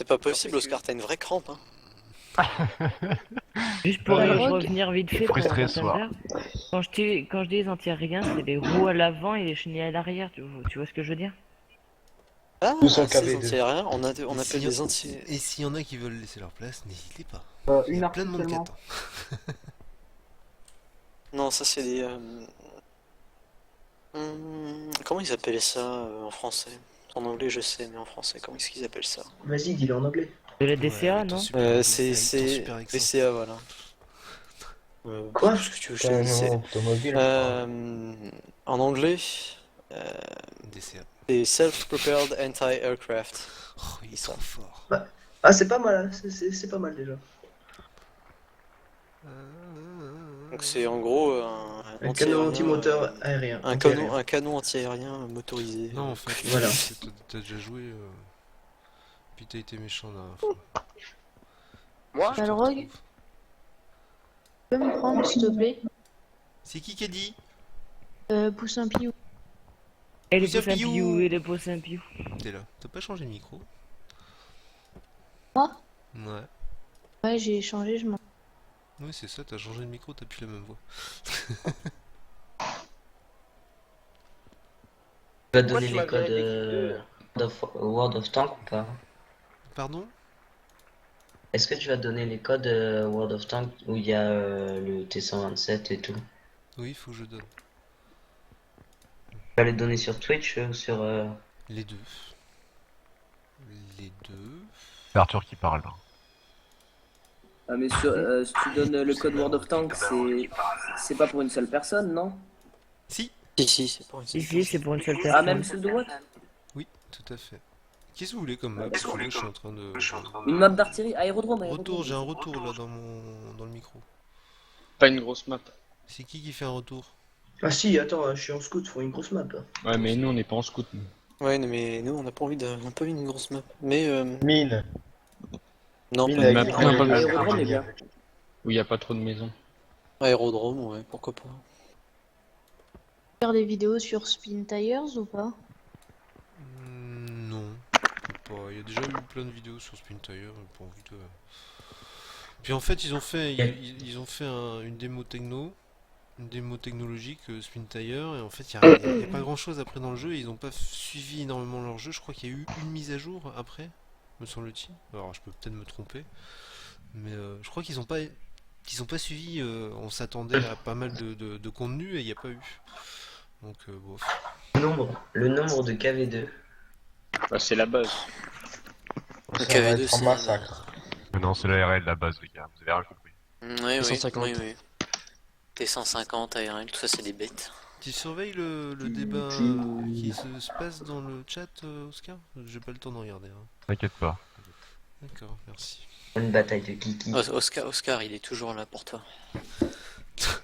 pas possible, Oscar, t'as une vraie crampe. Hein. Juste pour revenir vite fait pour Frustré ce soir. Thunder, quand je dis les anti-aériens, c'est les roues à l'avant et les chenilles à l'arrière, tu vois ce que je veux dire? Ah, Nous sommes ces KV2. anti-aériens, on Et appelle s'il y des a- anti... Et s'il y en a qui veulent laisser leur place, n'hésitez pas. Il y Une a heure plein de monde qui seulement. attend. Non, ça c'est des... comment ils appelaient ça en français? En anglais je sais, mais en français, comment est-ce qu'ils appellent ça? Vas-y, dis-le en anglais. De la Ouais, DCA, avec ton non? super- avec ton C'est super accent. DCA, voilà. Quoi? Qu'est-ce que tu veux que je te dise, c'est- automobile. en anglais, DCA. c'est Self-Propelled Anti-Aircraft. Oh, il est trop fort. Ah, c'est pas mal, hein. C'est pas mal déjà. Donc c'est en gros Un canon anti-aérien, antimoteur aérien. un canon anti-aérien motorisé. Non, en fait, Voilà. t'as déjà joué. Puis t'as été méchant la dernière fois. Moi, Je te Balrog, retrouve. tu peux me prendre s'il te plaît? C'est qui a dit? Poussin Piou. Et les Pousse un poussins piou. piou, et les poussins piou. T'es là. T'as pas changé de micro? Moi? Ouais. Ouais, j'ai changé, je m'en. Oui, c'est ça, t'as changé de micro, t'as plus la même voix. Tu vas Moi, donner tu les m'avais codes World of Tanks ou pas? Pardon? Est-ce que tu vas donner les codes World of Tanks où il y a le T127 et tout? Tu Oui, faut que je donne. vas les donner sur Twitch ou sur... Les deux. Les deux. C'est Arthur qui parle. Ah, mais si tu donnes le code World of Tanks, c'est pas pour une seule personne, non? Si. Si, c'est pas une Ici, c'est pour une seule Ah, personne. même celle de Watt? Oui, tout à fait. Qu'est-ce que vous voulez comme map? Parce que là, je suis en train de... Une map d'artillerie, aérodrome, Retour, j'ai un retour là dans le micro. Pas une grosse map. C'est qui fait un retour? Ah si, attends, je suis en scout, faut une grosse map. Ouais, mais nous on n'est pas en scout. Nous. Ouais, non, mais nous on n'a pas envie d'une grosse map. Mais Mine. non, Mine pas Une avec map des- un peu Aérodrome est bien. où il n'y a pas trop de maisons. aérodrome, ouais, pourquoi pas. Faire des vidéos sur Spin Tires ou pas? Non. Pas. Il y a déjà eu plein de vidéos sur Spin Tire, j'ai pas envie de... Puis en fait, ils ont fait une démo techno, une démo technologique Spin Tire, et en fait, il n'y a pas grand chose après dans le jeu, et ils n'ont pas suivi énormément leur jeu. Je crois qu'il y a eu une mise à jour après, me semble-t-il. Alors, je peux peut-être me tromper, mais je crois qu'ils n'ont pas suivi. On s'attendait à pas mal de contenu, et il n'y a pas eu. Donc, bof. Le nombre de KV2. Bah, c'est la base. Le KV2, c'est... Mais non, c'est l'ARL la base, les gars. Vous avez rien compris. Oui, oui, 150. oui, oui. T150, ARL, tout ça c'est des bêtes. Tu surveilles le débat qui se passe dans le chat, Oscar? J'ai pas le temps de regarder. Hein. T'inquiète pas. D'accord, merci. Une bataille de Kiki. Oscar, il est toujours là pour toi.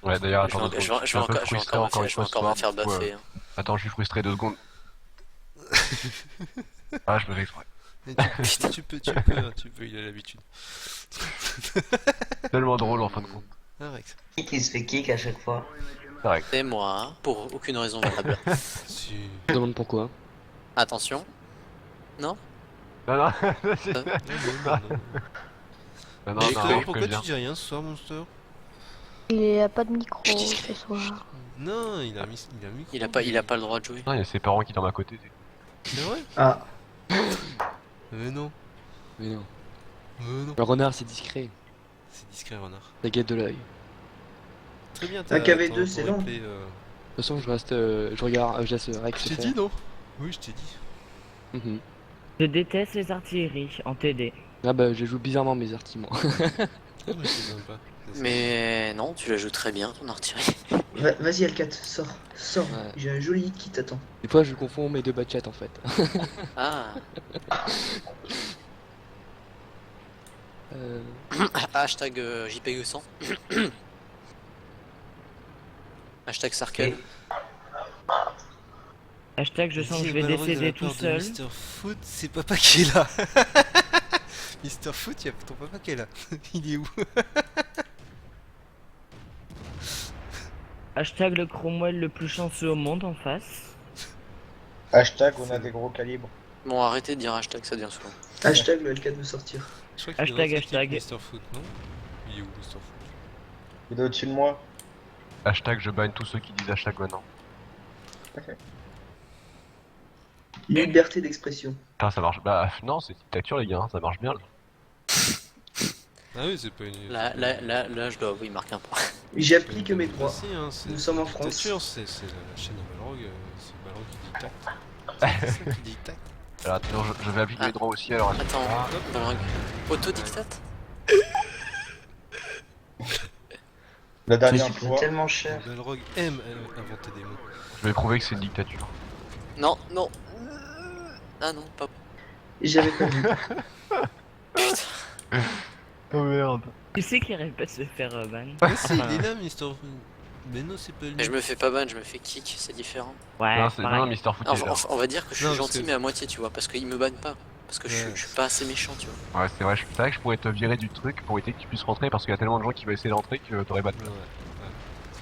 Ouais, d'ailleurs, Je vais attends, en- deux je secondes. vais Je suis un peu encore frustré me encore faire- une je vais fois ce encore me soir. faire du coup, baffer. Hein. Attends, je suis frustré 2 secondes. Ah, je me fais exprès. Mais tu peux, il a l'habitude. Tellement drôle en fin de compte. Arrête. Qui se fait kick à chaque fois? C'est vrai. C'est moi, hein, pour aucune raison valable. Si... Je demande pourquoi. Attention. Non? Non, non, Non, non, non, non. non, Monster, non, je pourquoi préviens. tu dis rien ce soir, Monster? Il a pas de micro Je suis discret. ce soir. Non, il a un micro. Il a pas le droit de jouer. Non, il y a ses parents qui dorment à côté. C'est vrai? Ah, Mais non. Mais non. Mais non. Le renard c'est discret. C'est discret, renard. La guette de l'œil. Très bien, Un KV2, c'est long. De toute façon, je reste. Je regarde. Je laisse Rex Je t'ai faire. dit, non? Oui, je t'ai dit. Mhm. Je déteste les artilleries en TD. Ah bah, je joue bizarrement mes artiments. Non, mais je te donne pas. Mais non, tu la joues très bien ton artillerie. vas-y Alcat, sors. Ouais. J'ai un joli qui t'attend. Des fois, je confonds mes deux batchats en fait. Ah, Euh, hashtag JPG100. Hashtag Sarkel. Hashtag je sens que je vais décéder tout seul. Mister Foot, c'est papa qui est là. Mister Foot, il y a ton papa qui est là. Il est où? Hashtag le Cromwell le plus chanceux au monde en face. Hashtag on a des gros calibres. Bon, arrêtez de dire hashtag, ça devient souvent. Hashtag le L4 veut sortir. Je crois qu'il est Hashtag, dans cette équipe hashtag. Mr. Foot, non? Il est où, Mr. Foot? Il est au-dessus de moi. Hashtag je banne tous ceux qui disent hashtag maintenant. Liberté d'expression. Putain, ça marche. Bah non, c'est dictature les gars, hein, ça marche bien. Là. Ah oui, c'est pas une... Là, je dois avouer, il marque un point. J'applique mes droits. Si, hein, c'est Nous sommes en France. dictature, c'est la chaîne de Balrog, c'est Balrog qui dictate. C'est ça qui dictate. Alors attends, je vais appliquer les droits aussi alors. Attends, Balrog. Autodictate? La Ça dernière coûte fois. tellement cher. Balrog aime inventer des mots. Je vais prouver que c'est une dictature. Non, non. Ah non, pas. J'avais pas vu. Oh merde. Tu sais qu'il arrive pas à se faire ban. Mais si, il est là, Mr. Mais non, c'est pas lui. Mais je me fais pas ban, je me fais kick, c'est différent. Ouais, non, c'est pareil. non, Mr. Foot est là. On va dire que je suis Non, parce gentil, que- mais à moitié, tu vois, parce qu'il me banne pas. Parce que Ouais. je suis pas assez méchant, tu vois. Ouais, c'est vrai, c'est vrai que je pourrais te virer du truc pour éviter que tu puisses rentrer parce qu'il y a tellement de gens qui veulent essayer de rentrer que t'aurais pas de Ouais, place. ouais,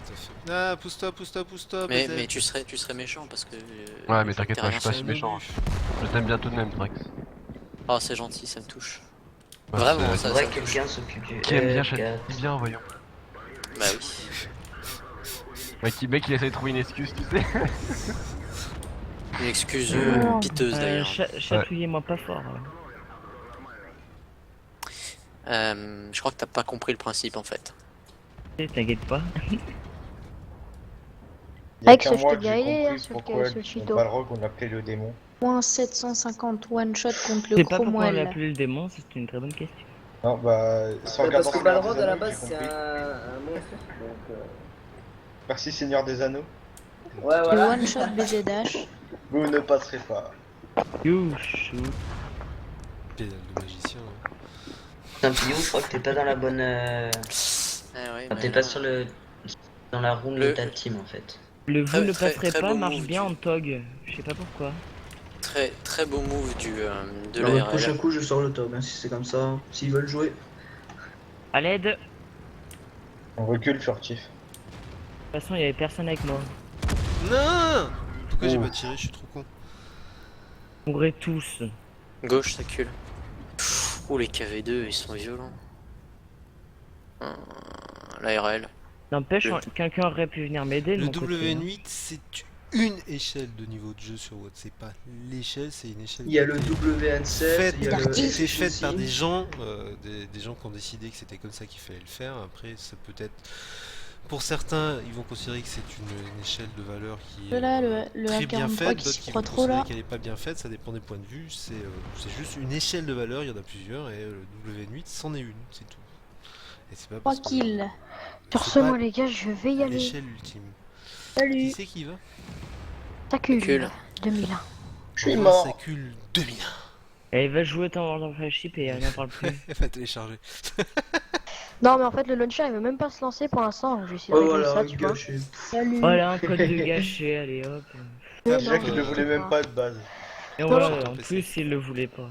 tout à fait. Ah, pousse-toi, pousse-toi, pousse-toi. Mais peut-être. tu serais méchant parce que. Ouais, mais t'inquiète t'as pas, rien je suis pas fait. si méchant. Je t'aime bien tout de même, Trax. Oh, c'est gentil, ça me touche. Ouais, Vraiment, c'est- ça Faudrait me que touche. quelqu'un s'occupe du Qui aime bien, L4. dis bien, voyons. Bah oui. Mec, il essaie de trouver une excuse, tu sais. Une excuse piteuse d'ailleurs. Chatouillez-moi pas fort. Je crois que t'as pas compris le principe en fait. T'inquiète pas. Il y a Rex, qu'un je mois t'ai que bien j'ai aidé, compris hein, sur pourquoi ce dans tuto. Balrog on appelait le démon. Moins 750 one shot contre Je le sais pas pourquoi on l'a Cromwell. appelé le démon, c'est une très bonne question. Non, bah, sans regarder Parce que Seigneur Balrog des à la Anneaux, base j'ai c'est compris. un monstre. Donc, Merci Seigneur des Anneaux. ouais, Le voilà. one shot BG Dash. Vous ne passerez pas. You shoot. Pédale de magicien. hein. Putain, Pio, je crois que t'es pas dans la bonne. Ah ouais, Enfin, mais t'es non. pas sur le. Dans la room de Le- ta team en fait. Le vous ne Très passerez pas beau marche move, bien tu- en TOG. Je sais pas pourquoi. Très beau move de Alors, le la prochain RL. coup, je sors le top, hein, si c'est comme ça. S'ils veulent jouer. À l'aide. De On recule furtif. toute façon, il y avait personne avec moi. Non! Pourquoi j'ai Oh. pas tiré? Je suis trop con. Mourrez tous. Gauche, ça cule. Oh, les KV2, ils sont violents. La RL. N'empêche, Le- quelqu'un aurait pu venir m'aider. de Le mon côté, hein. WN8, c'est une échelle de niveau de jeu sur WOD. C'est pas l'échelle, c'est une échelle. Il y a le WN7, Faite- il y a le c'est SSI. fait par des gens, des gens qui ont décidé que c'était comme ça qu'il fallait le faire. Après, ça peut être. Pour certains, ils vont considérer que c'est une échelle de valeur qui est Là, le très bien A43 faite, qui d'autres s'y qui croit vont trop considérer là. qu'elle est pas bien faite, ça dépend des points de vue. C'est juste une échelle de valeur, il y en a plusieurs, et le WN8 c'en est une, c'est tout. Et c'est pas 3 parce que kills. Sur c'est ce, pas moi les gars, je vais y aller. l'échelle ultime. Qui Salut. c'est qui va Tacule. Tacule. 2001. Je suis Enfin, mort. Sacul 2001. Et il va jouer dans Flashship et on n'en parle plus. Elle va télécharger. Non, mais en fait, le launcher il veut même pas se lancer pour l'instant. Donc je vais essayer de Oh régler voilà, ça, tu vois. gâché. Salut. Voilà un code de gâché, allez hop. Mais Déjà non, qu'il ne voulait même pas de base. Et Non, voilà, non. en plus il le voulait pas.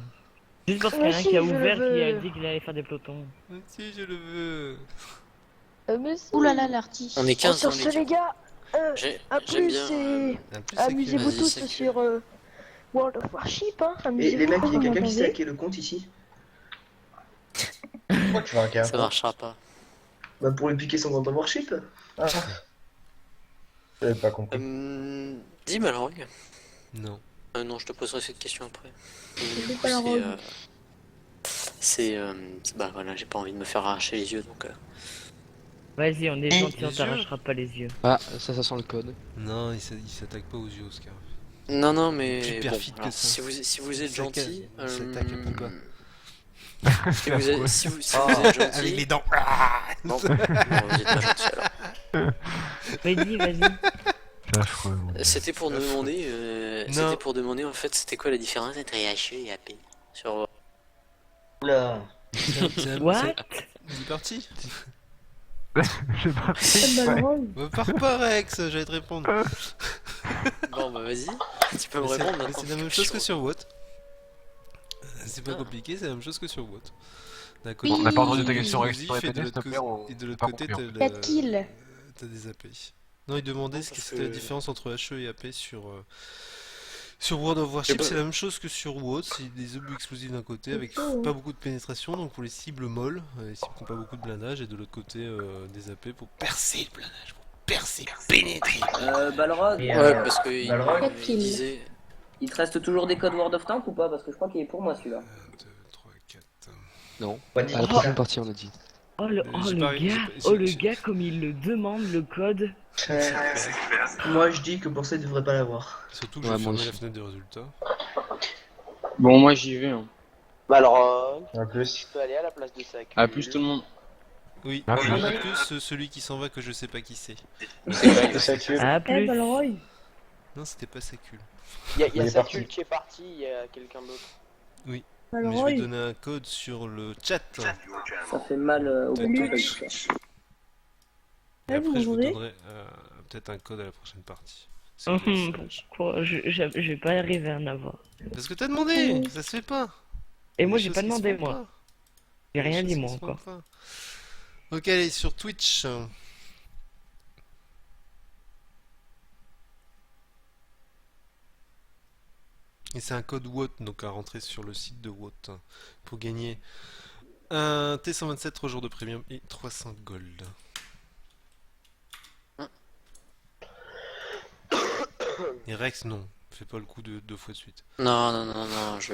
Juste parce qu'il y Mais en a un si, qui a je le ouvert, qui a veux. dit qu'il allait faire des pelotons. Si, je le veux. Mais si. Ouh là là, l'artiste. On est 15 Sur dans ce, l'équipe. les gars, J'aime plus bien. c'est. En plus, Sacul. Amusez-vous Vas-y, tous c'est sur World of Warship, hein. Et Amusez-vous. les mecs, il y a vous quelqu'un qui s'est m'entendez hacké le compte ici. Pourquoi tu vas un Ça marchera pas. Bah pour lui piquer son compte en Warship. J'avais pas compris. Dis Malrogue. Non. Non, je te poserai cette question après. Dis Du coup, Malrogue. bah voilà, j'ai pas envie de me faire arracher les yeux donc. Vas-y, on est gentil, on les t'arrachera pas les yeux. Ah, ça sent le code. Non, il s'attaque pas aux yeux, Oscar. Non, Plus mais bon, perfide que alors, ça. si vous êtes Il gentil, s'attaque à Pogba. si vous êtes gentil, Avec les dents. bon, vous êtes pas gentil alors. Vas-y. C'est affreux. C'était pour La demander, Non. c'était pour demander en fait, c'était quoi la différence entre HE et AP sur. Oula. What? Il est parti. J'ai pas Bah, pars pas, Rex, j'allais te répondre. Bon bah vas-y, tu peux me Mais répondre mais maintenant. c'est la même chose que sur WOT. C'est pas compliqué, c'est la même chose que sur WOT. D'un côté, On n'a pas entendu ta question, Rex, exclusif, tu peux et de répéter, l'autre s'il te plaît, on- et de l'autre pas côté, compris, t'as 4 kills. t'as des AP. Non, il demandait Non, ce que parce c'était la que- différence entre HE et AP sur Sur World of Warship, pas- c'est la même chose que sur WoD, c'est des obus explosifs d'un côté avec pas beaucoup de pénétration, donc pour les cibles molles, les cibles qui n'ont pas beaucoup de blindage, et de l'autre côté des AP pour percer le blindage, pour percer, pénétrer. Balrog, Et, Ouais, parce que Balrog, il disait. il te reste toujours des codes World of Tanks ou pas? Parce que je crois qu'il est pour moi celui-là. 1, 2, 3, 4. Non. Pas dit À la ça. prochaine partie, on a dit. Oh le, J'ai pas- j'ai pas- oh le j'ai- gars comme il le demande le code. Moi je dis que pour ça il devrait pas l'avoir. Surtout que Ouais, j'ai moi fermé la aussi. fenêtre des résultats. Bon, moi j'y vais. Hein. En plus. Je peux aller à la place de Sac. Ah, À plus tout le monde. Oui, Ah, et oui. en plus celui qui s'en va que je sais pas qui c'est. C'est ça que À plus. Non, c'était pas Sacul. Il y a Il est Sacul parti. qui est parti, il y a quelqu'un d'autre. Mais je vais donner un code sur le chat. Ça fait mal au Peut-être bout Twitch. Et après, je vous donnerai peut-être un code à la prochaine partie. C'est le message. Pourquoi je vais pas arriver à en avoir. Parce que t'as demandé, ça se fait pas. Et moi Des j'ai choses pas qui se demandé font moi. pas. J'ai Des rien choses dit qui moi se font encore. pas. Ok, allez, sur Twitch. Et c'est un code WOT, donc à rentrer sur le site de WOT pour gagner un T127 3 jours de premium et 300 gold. Et Rex, non, fais pas le coup de 2 fois de suite. Non, je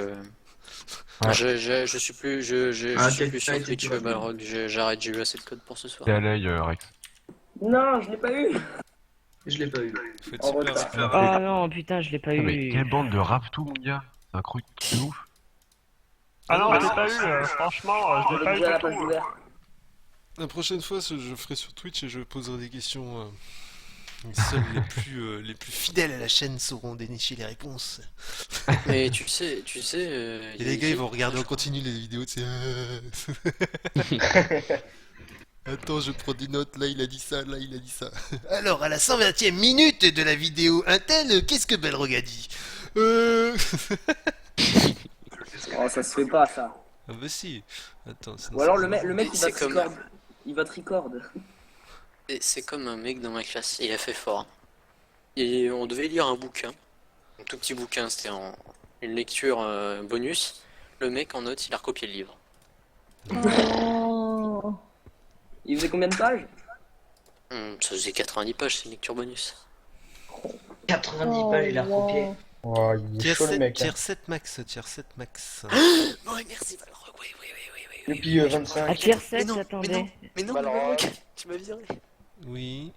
suis plus, je suis plus sur Twitch, Balrog, j'arrête, j'ai eu assez de code pour ce soir. T'es à l'œil, Rex. Non, je l'ai pas eu. Je l'ai pas eu. Faut être En super, retard. super Oh non putain je l'ai pas Ah, mais eu. quelle bande de raftou, mon gars. C'est un truc de ouf. Ah non, je l'ai pas eu, franchement, On est déjà à la page ouverte. La prochaine fois, je ferai sur Twitch et je poserai des questions. Seuls les plus fidèles à la chaîne sauront dénicher les réponses. Mais tu sais, Et les gars, ils vont regarder en continu les vidéos, tu sais. Attends, je prends des notes, là il a dit ça, là il a dit ça. Alors, à la 120e minute de la vidéo Intel, qu'est-ce que Balrog a dit Oh, ça se fait pas ça. Ah bah si. Attends, sinon Ou alors ça- le mec il va C'est te comme- record. Il va te record. c'est comme un mec dans ma classe, il a fait fort. Et on devait lire un bouquin, un tout petit bouquin, c'était une lecture bonus. Le mec en note, il a recopié le livre. Oh. Il faisait combien de pages? Ça faisait 90 pages, c'est une lecture bonus. 90 pages, il a recopié. Oh, il est Tier chaud le 7, mec. tier 7 max, tier 7 max. Ouais, merci Balrog, oui. Et puis À 25. tier Mais 7 non, attendez. Mais non, Balrog. Balrog, tu m'as viré. Oui.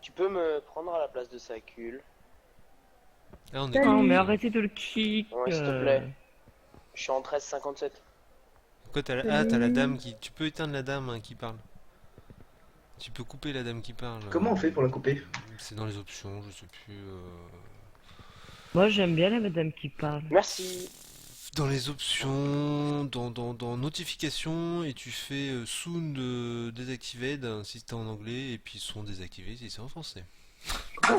Tu peux me prendre à la place de Sacul. Ah, on est Non mais arrêtez de le kick. Ouais, s'il te plaît. Je suis en 13,57. Pourquoi t'as la... Ah, t'as la dame qui... Tu peux éteindre la dame qui parle. Tu peux couper la dame qui parle. Comment on fait pour la couper? C'est dans les options, je sais plus. Moi j'aime bien la madame qui parle. Merci. Dans les options, dans notifications, et tu fais sound désactivé si c'est en anglais, et puis son désactivé si c'est en français.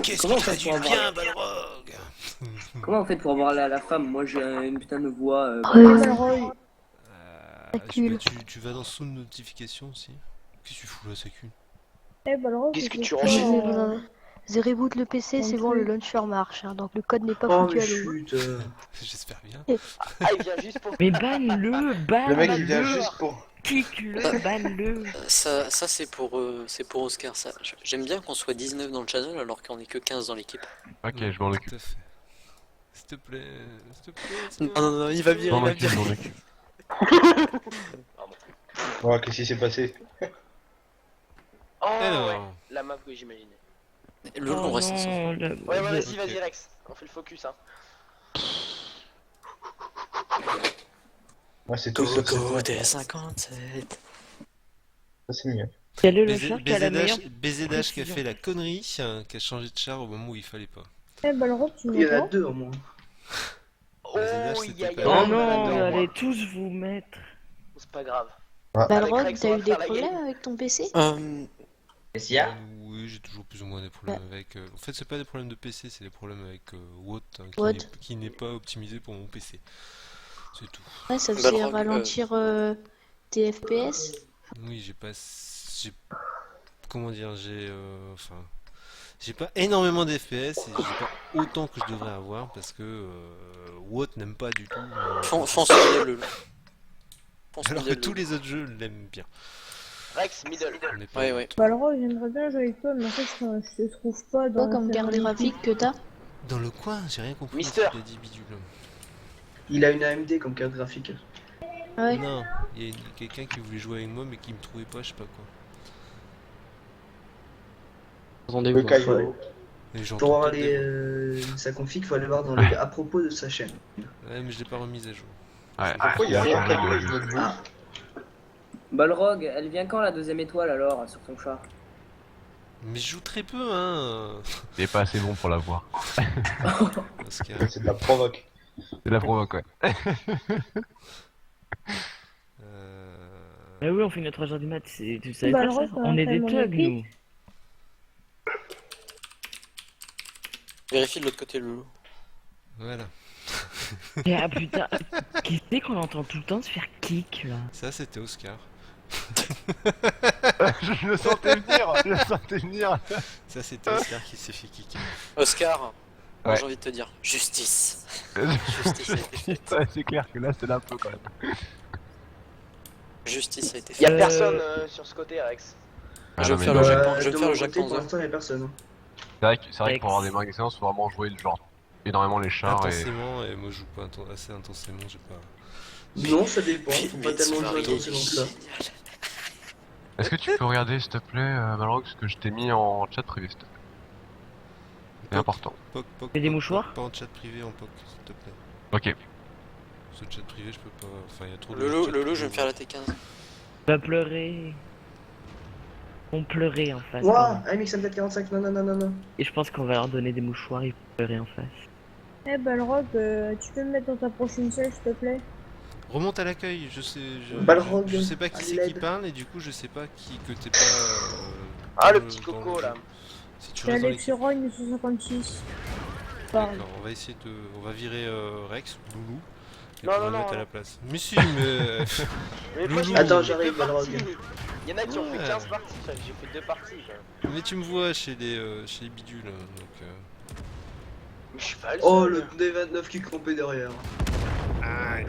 Qu'est-ce comment qui on fait traduit pour bien, Balrog? Comment on fait pour avoir la femme? Moi j'ai une putain de voix. Sacul. Tu vas dans sound notification aussi. Qu'est-ce que tu fous là, Sacul? Qu'est-ce que tu ranges? The reboot le PC, c'est bon, le launcher marche, hein, donc le code n'est pas Oh foutu mais à l'eau. chut. J'espère bien. Ah, il vient juste pour. Mais banne-le, Le mec il vient juste pour. kick-le, banne-le. Ça c'est pour Oscar, ça. J'aime bien qu'on soit 19 dans le channel alors qu'on est que 15 dans l'équipe. Ok, je m'en occupe. Tout à fait. S'il te plaît, s'il te plaît. Non, il va Je virer, m'en il va occupe, je virer. m'en occupe. Oh, qu'est-ce qui s'est passé? Oh, Alors. ouais. La map que j'imaginais. Le Oh on reste non, ensemble. le- Ouais, le- vas-y, vas-y, Rex. On fait le focus, hein. Ouais, c'est tout ça. Coco T57. Ça c'est mieux. Il y a le launcher qui a la meilleure. BZH qui a précision. fait la connerie, qui a changé de char au moment où il fallait pas. Il y en a deux au moins. Oh, c'était y a pas- Oh un non, vous Balrog. allez tous vous mettre. C'est pas grave. Balrog, Rex, on t'as va eu des faire la problèmes game. avec ton PC? Qu'est-ce qu'il y a? Oui, j'ai toujours plus ou moins des problèmes avec. En fait, c'est pas des problèmes de PC, c'est des problèmes avec WOT WOT. qui n'est pas optimisé pour mon PC. C'est tout. Ouais, ça faisait Balrog, ralentir tes FPS. Oui, j'ai pas. Comment dire, j'ai. Enfin. J'ai pas énormément d'FPS et j'ai pas autant que je devrais avoir parce que Watt n'aime pas du tout. Fonce middle, Lolo. Fonce Alors que middle, tous Lolo. les autres jeux l'aiment bien. Rex, middle. On est pas Ouais, Watt. ouais. Bah alors, j'aimerais bien jouer avec toi, mais en fait, je te trouve pas dans Toi, comme la carte famille. graphique que t'as? Dans le coin, j'ai rien compris. Mister. Il a dit bidule. Il a une AMD comme carte graphique. Ouais. Non, il y a quelqu'un qui voulait jouer avec moi mais qui me trouvait pas, je sais pas quoi. Attendez, Le vous. Caillou. Et j'entends Pour avoir peut-être des sa config, faut aller voir dans les à propos de sa chaîne. voix. Ouais, mais je l'ai pas remise à jour. Ouais. Pourquoi il y a un Caillou je me Ah, Balrog, elle vient quand la deuxième étoile alors sur ton chat? Mais je joue très peu, hein. Il est pas assez bon pour l'avoir. Oscar. C'est de la provoque. C'est de la provoque, ouais. Mais oui, on fait notre 3h du mat, tu savais Bah, pas le ça? reste, On est des mon thugs, équipe. nous. Vérifie de l'autre côté, Lolo. Voilà. Et ah putain, qui c'est qu'on entend tout le temps se faire kick là? Ça, c'était Oscar. Je le sentais venir, je le sentais venir. Ça, c'était Oscar qui s'est fait kicker. Oscar, moi, Ouais. j'ai envie de te dire justice. Justice a été faite. Ouais, c'est clair que là, c'est là un peu quand même. Justice a été Y'a faite. personne sur ce côté, Rex. Ah, Je non, vais mais faire le non. Japon. Je vais de faire mon le côté, Japon. pour l'instant, il n'y a personne. C'est vrai que pour avoir des magasins, faut vraiment jouer genre énormément les chars et... Intensément, et moi je joue pas assez intensément, j'ai pas. Non, ça dépend. Faut Mais pas tellement ce jouer varié est attention que ça. génial. Est-ce que tu peux regarder s'il te plaît, Malrock, ce que je t'ai mis en chat privé, s'il te plaît. C'est important. Poc, poc, Fais des poc, mouchoirs poc, pas en chat privé, en poc, s'il te plaît. Ok. Ce chat privé, je peux pas. Enfin, il y a trop de. Lolo, chat Lolo, je vais me faire privé. la T15. Va pleurer. On pleurait en face. Ouah, AMX M445, non, non, non, non, non. Et je pense qu'on va leur donner des mouchoirs et pleurer en face. Eh Balrog, tu peux me mettre dans ta prochaine selle, s'il te plaît? Remonte à l'accueil, je sais. Balrog, Je sais pas qui à c'est qui l'aide. parle et du coup, je sais pas qui que t'es pas. Ah, le dans petit dans coco jeu. là. Si tu C'est restes dans Alex l'équipe. Rogne 156. Parle. D'accord, on va essayer de. On va virer Rex ou Loulou. Et Non, on non, va non, mettre à non. la place. Mais si, mais. Mais Loulou. moi, j'ai Attends, fait j'arrive, 2 Balrog. parties. Y'en a qui ont fait Ouais. 15 parties, j'ai fait 2 parties. Mais tu me vois chez les bidules, donc. Mais je suis pas le Oh, seul. le D29 qui crampait derrière. Aïe.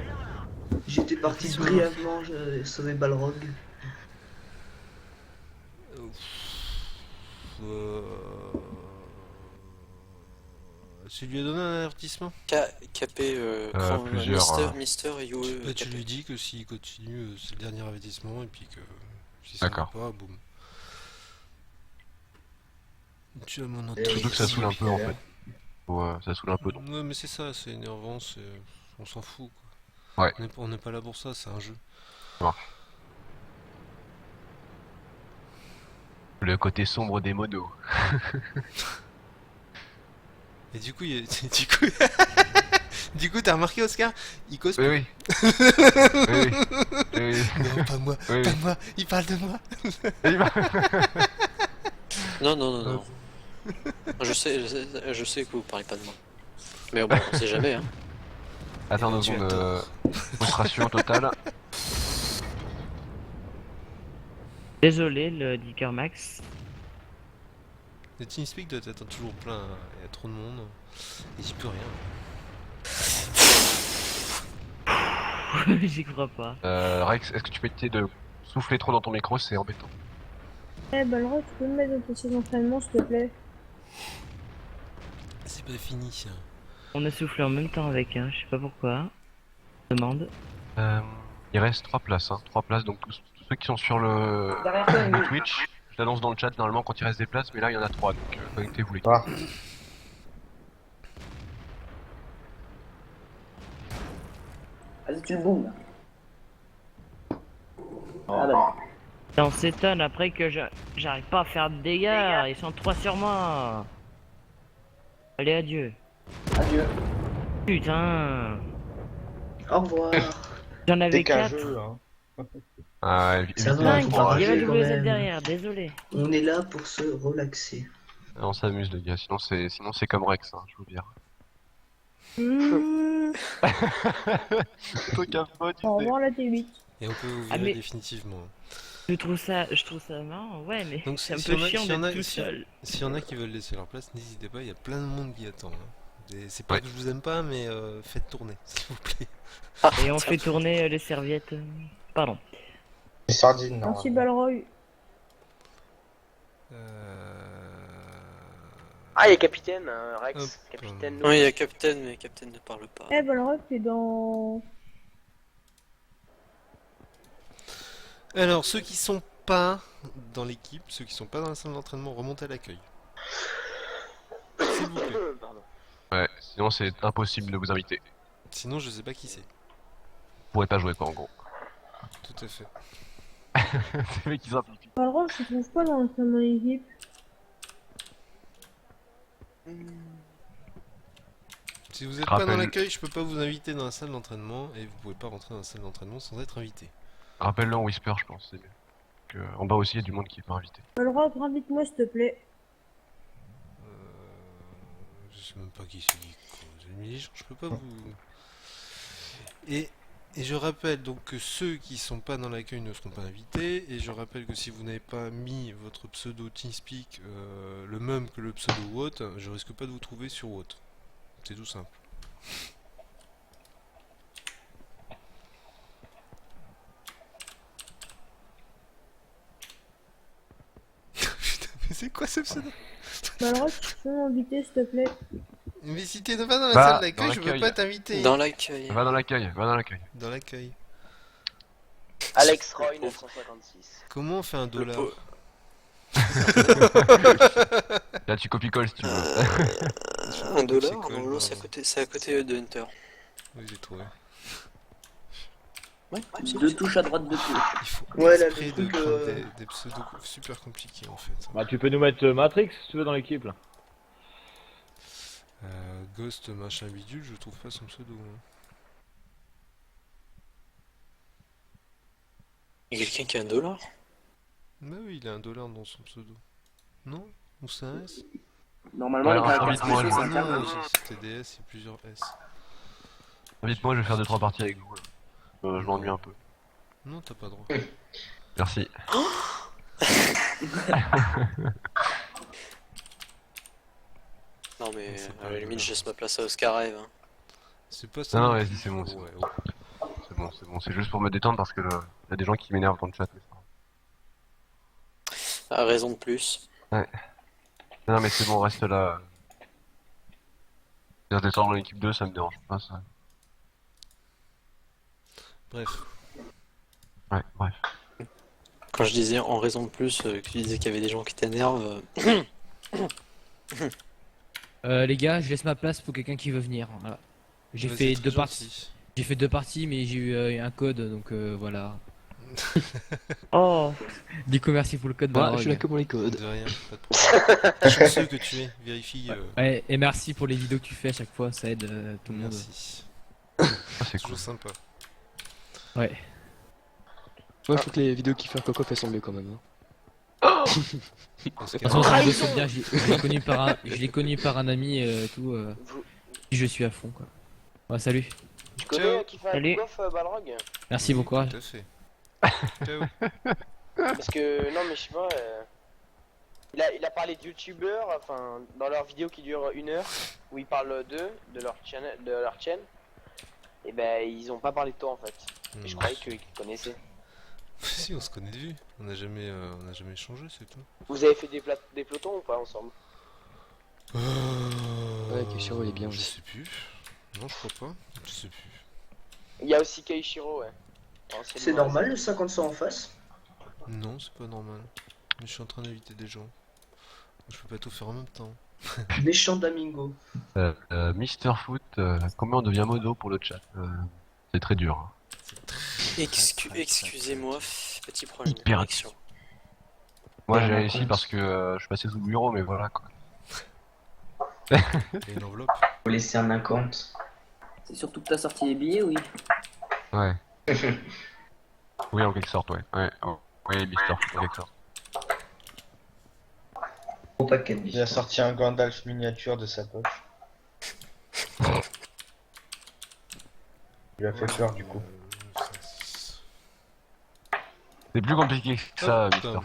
J'étais parti brièvement, j'ai sauvé Balrog. Tu lui as donné un avertissement? KP, plusieurs, Mister et UE. Bah, tu lui dis que s'il continue, c'est le dernier avertissement, et puis que si ça va D'accord. pas, boum. Tu as mon Surtout que ça saoule un peu en fait. Ouais, ça saoule un peu donc. Ouais, mais c'est ça, c'est énervant, on s'en fout quoi. Ouais. On n'est pas là pour ça, c'est un jeu. Ouais. Le côté sombre des modos. Et du coup, du coup, du coup, t'as remarqué Oscar? Il cause. Oui, oui. Oui, oui. Non, pas moi, Oui, pas oui. moi. Il parle de moi. Non, non, non, non. Je sais que vous parlez pas de moi. Mais bon, on sait jamais, hein. Attends 2 Tu as secondes. tort. Frustration totale. Désolé, le Dicker Max. Le TeamSpeak doit être toujours plein, hein. Il y a trop de monde. Et j'y peux rien. J'y crois pas. Rex, est-ce que tu peux éviter de souffler trop dans ton micro? C'est embêtant. Eh Balrog, tu peux me mettre dans ta selle d'entraînement, s'il te plaît? C'est pas fini ça. On a soufflé en même temps avec un, je sais pas pourquoi. Demande. Il reste 3 places, hein. 3 places, donc tous ceux qui sont sur le Twitch, je l'annonce dans le chat normalement quand il reste des places, mais là il y en a 3, donc connectez-vous les gars. Ah. Vas-y, tu le boomes là. Ah bah. Et on s'étonne après que j'arrive pas à faire de dégâts, ils sont 3 sur moi. Allez, adieu. Adieu. Putain. Au revoir. J'en avais T'es qu'un 4. jeu, hein. Ah, Ça évidemment, va, il Cinq, faut faut il y rager. avait quand WZ même. derrière, désolé. On est là pour se relaxer. On s'amuse les gars, sinon c'est comme Rex, hein, je vous le dis. Au revoir la T8. Et on peut vous Ah, virer mais- définitivement. Je trouve ça marrant, ouais, mais Donc c'est un si peu y en a- chiant s'il y en d'être a- tout si- seul. S'il y en a qui veulent laisser leur place, n'hésitez pas, il y a plein de monde qui attend. Et c'est pas Ouais. que je vous aime pas, mais faites tourner, s'il vous plaît. Et on fait tourner les serviettes. Pardon. Les sardines, Merci normalement. Balrog. Ah, il y a Capitaine, Rex. Hop. Capitaine Oui, il y a Captain, mais Captain ne parle pas. Eh Balrog, t'es dans... Alors, ceux qui sont pas dans l'équipe, ceux qui sont pas dans la salle d'entraînement, remontez à l'accueil. S'il vous plaît. Pardon. Ouais, sinon c'est impossible de vous inviter. Sinon, je sais pas qui c'est. Vous pourrez pas jouer quoi en gros. Tout à fait. C'est le mec qui simplifie. Balrog, je te trouve pas dans mon équipe. Si vous êtes pas dans Rappel. l'accueil, je peux pas vous inviter dans la salle d'entraînement et vous pouvez pas rentrer dans la salle d'entraînement sans être invité. Rappelle-le en whisper, je pense, c'est mieux. Que, en bas aussi, il y a du monde qui est pas invité. Balrog, invite-moi s'il te plaît. Je sais même pas qui c'est qui cause. Mais les gens, je peux pas vous. Et je rappelle donc que ceux qui sont pas dans l'accueil ne seront pas invités. Et je rappelle que si vous n'avez pas mis votre pseudo TeamSpeak le même que le pseudo WOT, je risque pas de vous trouver sur WOT. C'est tout simple. Putain, mais c'est quoi ce pseudo? Balrog, tu peux m'inviter s'il te plaît. Mais si t'es pas dans la Va salle dans d'accueil, je veux l'accueil. pas t'inviter. Dans l'accueil. Va dans l'accueil, va dans l'accueil. Dans l'accueil. Alex Roy 956. Comment on fait un dollar? Là, tu copies-colles si tu veux. Un dollar, copier-colle, non, c'est à côté de Hunter. Oui, j'ai trouvé. Ouais, Deux touches à droite de tout. Il faut Ouais, là, exprès le de truc, prendre des pseudos super compliqués en fait. Bah, tu peux nous mettre Matrix si tu veux dans l'équipe là. Ghost machin bidule, je trouve pas son pseudo. Hein. Il y a quelqu'un qui a un dollar? Bah oui, il a un dollar dans son pseudo. Non? Ou c'est un S? Normalement, Ouais, les caractères invite-moi, spéciaux, je- c'est un caractère. Non, c'est TDS, il y a plusieurs S. Invite-moi, je vais faire 2-3 parties avec vous. Là. Je m'ennuie un peu. Non, t'as pas droit. Merci. Non mais C'est pas à la un limite dollar. je laisse ma place à Oscar Rêve. Hein. C'est pas ça. Non, non ouais, plus. c'est bon, c'est Ouais, bon. C'est bon, c'est bon. C'est juste pour me détendre parce que il y a des gens qui m'énervent dans le chat. Mais ça va. À raison de plus. Ouais. Non, mais c'est bon, reste là. Faire détendre dans l'équipe 2, ça me dérange pas, ça. Bref. Ouais, bref. Quand je disais en raison de plus, que tu disais qu'il y avait des gens qui t'énervent. Les gars, je laisse ma place pour quelqu'un qui veut venir. Voilà. J'ai Vas-y, fait très deux gentil. parties. J'ai fait 2 parties, mais j'ai eu un code, donc voilà. Oh, Du coup, merci pour le code. Moi, Balrog. je suis là que pour les codes. De rien, pas de problème. Chanceux que tu es, vérifie. Ouais, et merci pour les vidéos que tu fais à chaque fois, ça aide tout le monde. Merci. Ah, c'est Toujours cool. sympa. Ouais. Moi, je trouve que les vidéos qui font Coco elles sont mieux quand même. Hein. De toute façon, ça me déçoit bien, je l'ai connu par un ami et tout. Puis je suis à fond quoi. Ouais, salut. Tu connais qui fait un Salut. kick-off, Balrog? Merci, bon courage. Tout à fait. Ciao. Parce que, non mais je sais pas, il a parlé de youtubeurs, enfin, dans leurs vidéos qui durent 1 heure, où ils parlent d'eux, de leur chaîne, et ben ils ont pas parlé de toi en fait. Et je croyais qu'ils te connaissaient. Si, on se connaît de vue. On n'a jamais échangé, c'est tout. Vous avez fait des pelotons ou pas ensemble? Ouais, Kishiro, il est bien Je aussi. sais plus. Non, je crois pas. Je sais plus. Il y a aussi Keishiro, ouais. Anciennement, C'est normal le 50 en face? Non, c'est pas normal. Mais je suis en train d'éviter des gens. Je peux pas tout faire en même temps. Méchant Damingo. Mister Foot, comment on devient modo pour le chat C'est très dur. Hein. Excusez-moi, petit problème de Hyper connexion. Moi j'ai réussi parce que je suis passé sous le bureau, mais voilà quoi. Et une enveloppe. Faut laisser un compte. C'est surtout que t'as sorti les billets, oui. Ouais. Oui, en quelque sorte, ouais. Ouais, oh. Oui, Mister Foot, en quelque sorte. Gros paquet de Il a sorti un Gandalf miniature de sa poche. Il a fait peur du coup. C'est plus compliqué que ça, Hop. Mister.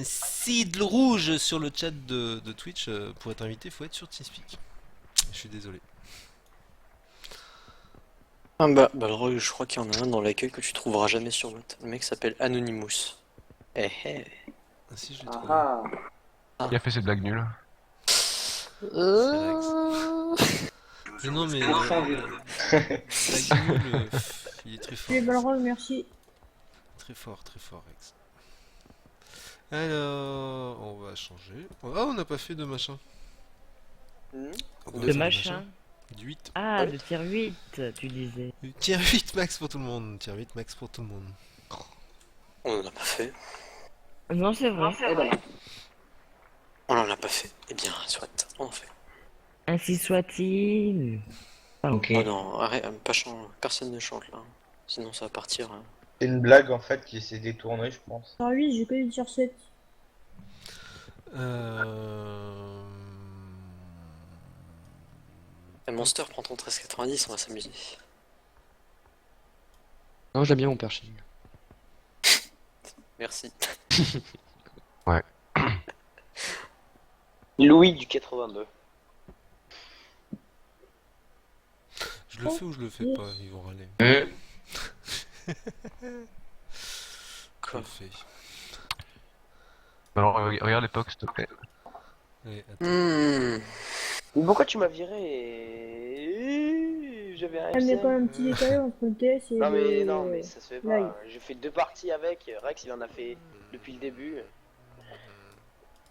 Sid le rouge sur le chat de Twitch. Pour être invité, faut être sur TeamSpeak. Je suis désolé. Ah bah, je crois qu'il y en a un dans l'accueil que tu trouveras jamais sur Watt. Le mec s'appelle Anonymous. Eh eh. Ah si, je l'ai trouvé. Qui a fait cette blague nulle? Mais non, mais. Il est très fort. Les Balrog, merci. Très fort, Rex. Alors, on va changer. Oh, on n'a pas fait de machin. On va De faire machin. Du 8. Ah, de tier 8, tu disais. Tier 8 max pour tout le monde. Tier 8 max pour tout le monde. On en a pas fait. Non, c'est vrai. On en a pas fait. Eh bien, soit, on en fait. Ainsi soit-il. Ok. Oh non, arrête, personne ne chante là. Sinon ça va partir. Hein. C'est une blague en fait qui s'est détournée, je pense. Ah oui, j'ai que des tier 7. Et Monster, prends ton 1390, on va s'amuser. Non, j'aime bien mon perching. Merci. Ouais. Louis du 82. Je le fais ou je le fais pas? Ils vont râler. Je le fais. Alors, regarde l'époque, s'il te plaît. Ouais, attends. Mais pourquoi tu m'as viré? J'avais un Ah, mais FCM. quand même un petit détail entre le TS et Non mais ça se fait live. pas. J'ai fait 2 parties avec. Rex il en a fait depuis le début.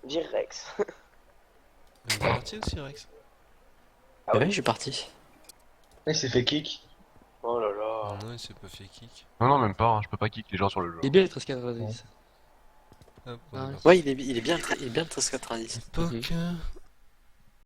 Dire Rex. Il est parti aussi, Rex. Ah ouais, j'ai parti. Il s'est fait kick. Oh là là. Non, il s'est pas fait kick. Non, même pas, hein, je peux pas kick les gens sur le jeu. Il est bien le 1390. Hop, Ah, Ouais, il est bien le 1390. Époque